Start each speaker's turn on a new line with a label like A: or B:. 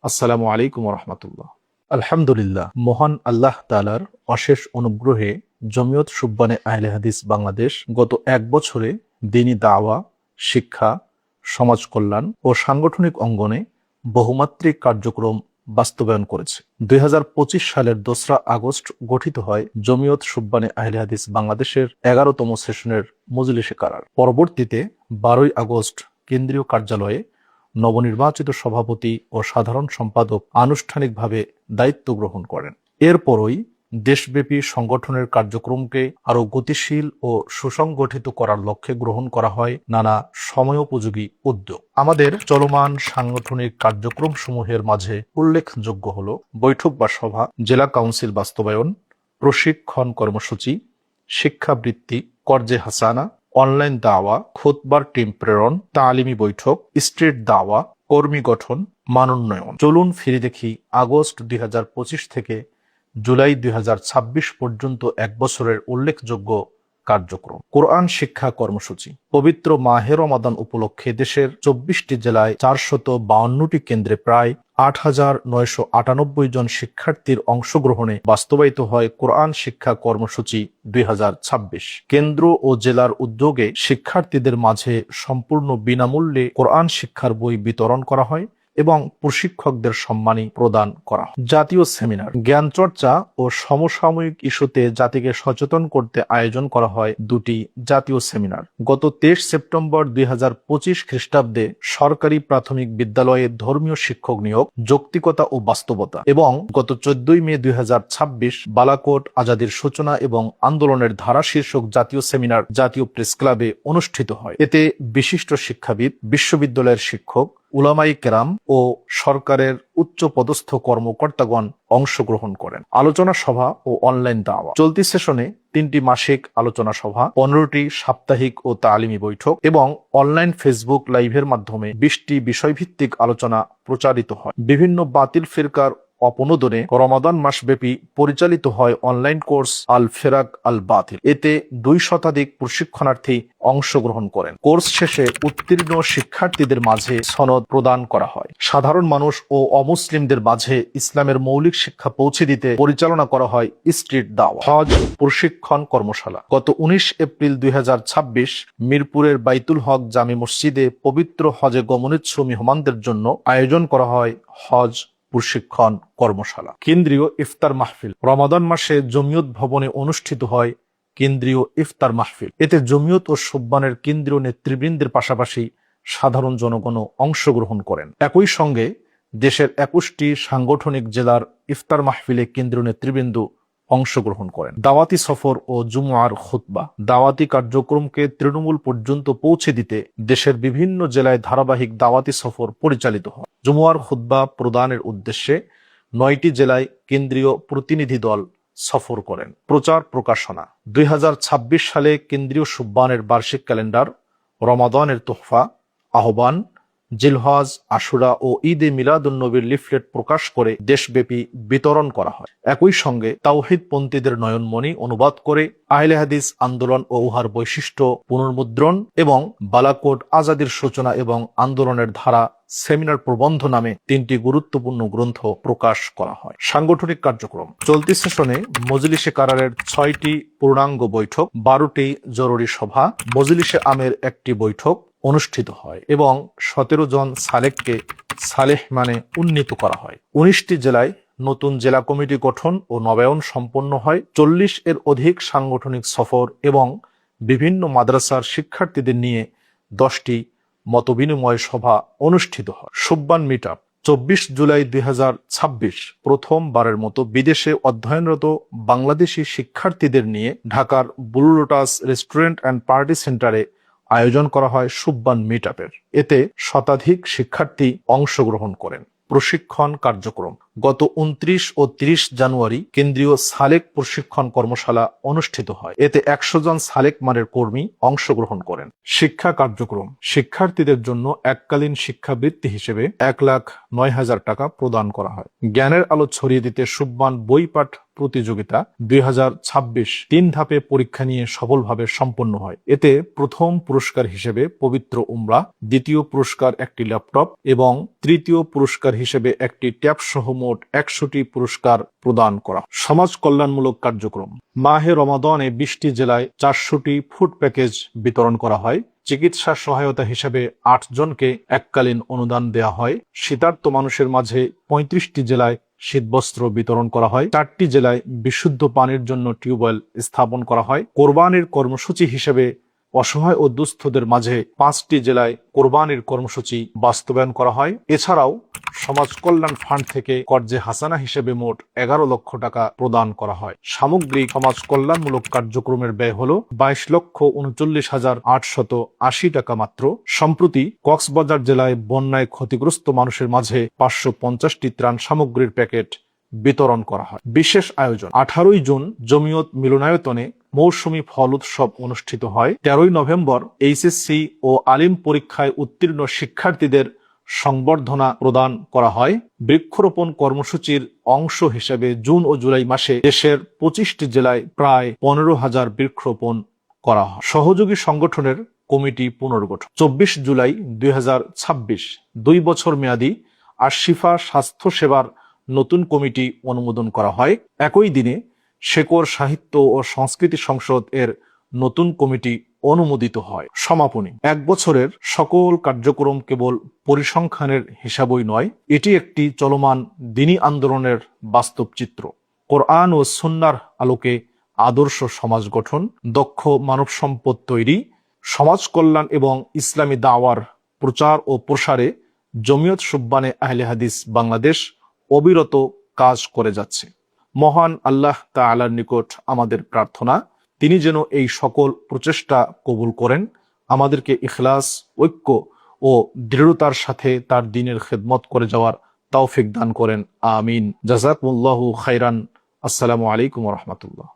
A: আসসালামু আলাইকুম রহমতুল্লাহ। আলহামদুলিল্লাহ, মহান আল্লাহ তাআলার অশেষ অনুগ্রহে জমিয়ত সুববানে আহলে হাদিস বাংলাদেশ গত এক বছরে দ্বীনী দাওয়া, শিক্ষা, সমাজ কল্যাণ ও সাংগঠনিক অঙ্গনে বহুমাত্রিক কার্যক্রম বাস্তবায়ন করেছে। 2025 সালের 2রা আগস্ট গঠিত হয় জমিয়ত সুববানে আহলে হাদিস বাংলাদেশের 11তম সেশনের মজলিসে কারার। পরবর্তীতে 12ই আগস্ট কেন্দ্রীয় কার্যালয়ে নবনির্বাচিত সভাপতি ও সাধারণ সম্পাদক আনুষ্ঠানিকভাবে দায়িত্ব গ্রহণ করেন। এরপরই দেশব্যাপী সংগঠনের কার্যক্রমকে আরও গতিশীল ও সুসংগঠিত করার লক্ষ্যে গ্রহণ করা হয় নানা সময়োপযোগী উদ্যোগ। আমাদের চলমান সাংগঠনিক কার্যক্রম সমূহের মাঝে উল্লেখযোগ্য হল বৈঠক বা সভা, জেলা কাউন্সিল বাস্তবায়ন, প্রশিক্ষণ কর্মসূচি, শিক্ষাবৃত্তি, কর্জে হাসানা, অনলাইন দাওয়া, খুতবার টিম প্রেরণ, তালিমি বৈঠক, স্ট্রিট দাওয়া, কর্মী গঠন, মানোন্নয়ন। চলুন ফিরে দেখি আগস্ট 2025 থেকে জুলাই 2026 পর্যন্ত এক বছরের উল্লেখযোগ্য কার্যক্রম। কোরআন শিক্ষা কর্মসূচি। পবিত্র মাহে রমাদান উপলক্ষে দেশের 24টি জেলায় 452টি কেন্দ্রে প্রায় 8,998 জন শিক্ষার্থীর অংশগ্রহণে বাস্তবায়িত হয় কোরআন শিক্ষা কর্মসূচি 2026। কেন্দ্র ও জেলার উদ্যোগে শিক্ষার্থীদের মাঝে সম্পূর্ণ বিনামূল্যে কোরআন শিক্ষার বই বিতরণ করা হয় এবং প্রশিক্ষকদের সম্মানী প্রদান করা হয়। জাতীয় সেমিনার। জ্ঞান চর্চা ও সমসাময়িক ইস্যুতে জাতিকে সচেতন করতে আয়োজন করা হয় 2টি জাতীয় সেমিনার। গত 23 সেপ্টেম্বর 2025 খ্রিস্টাব্দে সরকারি প্রাথমিক বিদ্যালয়ে ধর্মীয় শিক্ষক নিয়োগ, যৌক্তিকতা ও বাস্তবতা এবং গত 14 মে 2026 বালাকোট আজাদির সূচনা এবং আন্দোলনের ধারা শীর্ষক জাতীয় সেমিনার জাতীয় প্রেস ক্লাবে অনুষ্ঠিত হয়। এতে বিশিষ্ট শিক্ষাবিদ, বিশ্ববিদ্যালয়ের শিক্ষক, উলামায়ে কেরাম ও সরকারের উচ্চ পদস্থ কর্মকর্তাগণ অংশগ্রহণ করেন। আলোচনা সভা ও অনলাইন দাওয়া। চলতি সেশনে 3টি মাসিক আলোচনা সভা, 15টি সাপ্তাহিক ও তালিমি বৈঠক এবং অনলাইন ফেসবুক লাইভের মাধ্যমে 20টি বিষয়ভিত্তিক আলোচনা প্রচারিত হয়। বিভিন্ন বাতিল ফিরকার অপনোদনে রমাদান মাসব্যাপী পরিচালিত হয় অনলাইন কোর্স আল ফেরাক আল বাতিল। এতে 2 শতাধিক প্রশিক্ষণার্থী অংশগ্রহণ করেন। কোর্স শেষে উত্তীর্ণ শিক্ষার্থীদের মাঝে সনদ প্রদান করা হয়। সাধারণ মানুষ ও অমুসলিমদের মাঝে ইসলামের মৌলিক শিক্ষা পৌঁছে দিতে পরিচালনা করা হয় স্ট্রিট দাওয়া। হজ প্রশিক্ষণ কর্মশালা। গত 19 এপ্রিল 2026 মিরপুরের বাইতুল হক জামে মসজিদে পবিত্র হজে গমনেচ্ছু মেহমানদের জন্য আয়োজন করা হয় হজ প্রশিক্ষণ কর্মশালা। কেন্দ্রীয় ইফতার মাহফিল। রমাদান মাসে জমিয়ত ভবনে অনুষ্ঠিত হয় কেন্দ্রীয় ইফতার মাহফিল। এতে জমিয়ত ও সুববানের কেন্দ্রীয় নেতৃবৃন্দের পাশাপাশি সাধারণ জনগণও অংশগ্রহণ করেন। একই সঙ্গে দেশের 21টি সাংগঠনিক জেলার ইফতার মাহফিলে কেন্দ্রীয় নেতৃবৃন্দ অংশগ্রহণ করেন। দাওয়াতি সফর ও জুমআর খুতবা। দাওয়াতি কার্যক্রমকে তৃণমূল পর্যন্ত পৌঁছে দিতে দেশের বিভিন্ন জেলায় ধারাবাহিক দাওয়াতি সফর পরিচালিত হয়। জুমআর খুতবা প্রদানের উদ্দেশ্যে 9টি জেলায় কেন্দ্রীয় প্রতিনিধি দল সফর করেন। প্রচার প্রকাশনা। 2026 সালে কেন্দ্রীয় সুববানের বার্ষিক ক্যালেন্ডার, রমাদানের তোহফা, আহ্বান, জিলহজ, আশুরা ও ঈদে মিলাদুন্নবীর লিফলেট প্রকাশ করে দেশব্যাপী বিতরণ করা হয়। একই সঙ্গে তাওহীদপন্থীদের নয়নমণি অনুবাদ করে আহলে হাদিস আন্দোলন ও উহার বৈশিষ্ট্য পুনর্মুদ্রণ এবং বালাকোট আজাদির সূচনা এবং আন্দোলনের ধারা সেমিনার প্রবন্ধ নামে 3টি গুরুত্বপূর্ণ গ্রন্থ প্রকাশ করা হয়। সাংগঠনিক কার্যক্রম। চলতি সেশনে মজলিসে কারারের 6টি পূর্ণাঙ্গ বৈঠক, 12টি জরুরি সভা, মজলিসে আমের 1টি বৈঠক অনুষ্ঠিত হয় এবং 17 জন সালেককে সালেহ মানে উন্নীত করা হয়। 19টি জেলায় নতুন জেলা কমিটি গঠন ও নবায়ন সম্পন্ন হয়। 40 এর অধিক সাংগঠনিক সফর এবং বিভিন্ন মাদ্রাসার শিক্ষার্থীদের নিয়ে 10টি মতবিনিময় সভা অনুষ্ঠিত হয়। সুববান মিট আপ। 24 জুলাই 2026 প্রথমবারের মতো বিদেশে অধ্যয়নরত বাংলাদেশি শিক্ষার্থীদের নিয়ে ঢাকার blue lotus restaurant and party সেন্টারে আয়োজন করা হয় সুববান মিট আপের। এতে শতাধিক শিক্ষার্থী অংশগ্রহণ করেন। প্রশিক্ষণ কার্যক্রম। গত 29 ও 30 জানুয়ারি কেন্দ্রীয় সালেক প্রশিক্ষণ কর্মশালা অনুষ্ঠিত হয়। এতে 100 জন সালেক মানের কর্মী অংশগ্রহণ করেন। শিক্ষা কার্যক্রম: শিক্ষার্থীদের জন্য এককালীন শিক্ষাবৃত্তি হিসেবে 1,09,000 টাকা প্রদান করা হয়। জ্ঞানের আলো ছড়িয়ে দিতে সুব্বান বইপাঠ প্রতিযোগিতা 2026 3 ধাপে পরীক্ষা নিয়ে সফলভাবে সম্পন্ন হয়। এতে প্রথম পুরস্কার হিসেবে পবিত্র উমরা, দ্বিতীয় পুরস্কার একটি ল্যাপটপ এবং তৃতীয় পুরস্কার হিসেবে একটি ট্যাব সহ মোট 100টি পুরস্কার প্রদান করা। সমাজ কল্যাণমূলক কার্যক্রম: মাহে রমাদানে 20টি জেলায় 400টি ফুড প্যাকেজ বিতরণ করা হয়। চিকিৎসা সহায়তা হিসেবে 8 জনকে এককালীন অনুদান দেয়া হয়। শীতার্ত মানুষের মাঝে 35টি জেলায় শীতবস্ত্র বিতরণ করা হয়। 4টি জেলায় বিশুদ্ধ পানির জন্য টিউবওয়েল স্থাপন করা হয়। কোরবানির কর্মসূচি হিসেবে অসহায় ও দুস্থদের মাঝে 5টি জেলায় কোরবানির কর্মসূচি বাস্তবায়ন করা হয়। এছাড়াও সমাজ কল্যাণ ফান্ড থেকে কর্জে হাসানা হিসেবে মোট 11 লক্ষ টাকা প্রদান করা হয়। সামগ্রিক সমাজ কল্যাণমূলক কার্যক্রমের ব্যয় হল 22,39,880 টাকা মাত্র। সম্প্রতি কক্সবাজার জেলায় বন্যায় ক্ষতিগ্রস্ত মানুষের মাঝে 550টি ত্রাণ সামগ্রীর প্যাকেট বিতরণ করা হয়। বিশেষ আয়োজন: 18 জুন জমিয়ত মিলনায়তনে মৌসুমী ফল উৎসব অনুষ্ঠিত হয়। 13 নভেম্বর এইচএসসি ও আলিম পরীক্ষায় উত্তীর্ণ শিক্ষার্থীদের সংবর্ধনা প্রদান করা হয়। বৃক্ষরোপণ কর্মসূচির অংশ হিসেবে জুন ও জুলাই মাসে দেশের 25টি জেলায় প্রায় 15,000 বৃক্ষরোপণ করা হয়। সহযোগী সংগঠনের কমিটি পুনর্গঠন: 24 জুলাই 2026 2 বছর মেয়াদী আশিফা স্বাস্থ্য সেবার নতুন কমিটি অনুমোদন করা হয়। একই দিনে শেকর সাহিত্য ও সংস্কৃতি সংসদ এর নতুন কমিটি অনুমোদিত হয়। সমাপনী: 1 বছরের সকল কার্যক্রম কেবল পরিসংখ্যানের হিসাবই নয়, এটি একটি চলমান দ্বীনি আন্দোলনের বাস্তব চিত্র। কোরআন ও সুন্নাহর আলোকে আদর্শ সমাজ গঠন, দক্ষ মানব সম্পদ তৈরি, সমাজ কল্যাণ এবং ইসলামী দাওয়ার প্রচার ও প্রসারে জমিয়ত সুব্বানে আহলে হাদিস বাংলাদেশ অবিরত কাজ করে যাচ্ছে। মহান আল্লাহ তাআলার নিকট আমাদের প্রার্থনা, তিনি যেন এই সকল প্রচেষ্টা কবুল করেন, আমাদেরকে ইখলাস, ঐক্য ও দৃঢ়তার সাথে তার দ্বীনের খেদমত করে যাওয়ার তৌফিক দান করেন। আমিন। জাযাকুমুল্লাহু খাইরান। আসসালামু আলাইকুম ওয়া রাহমাতুল্লাহ।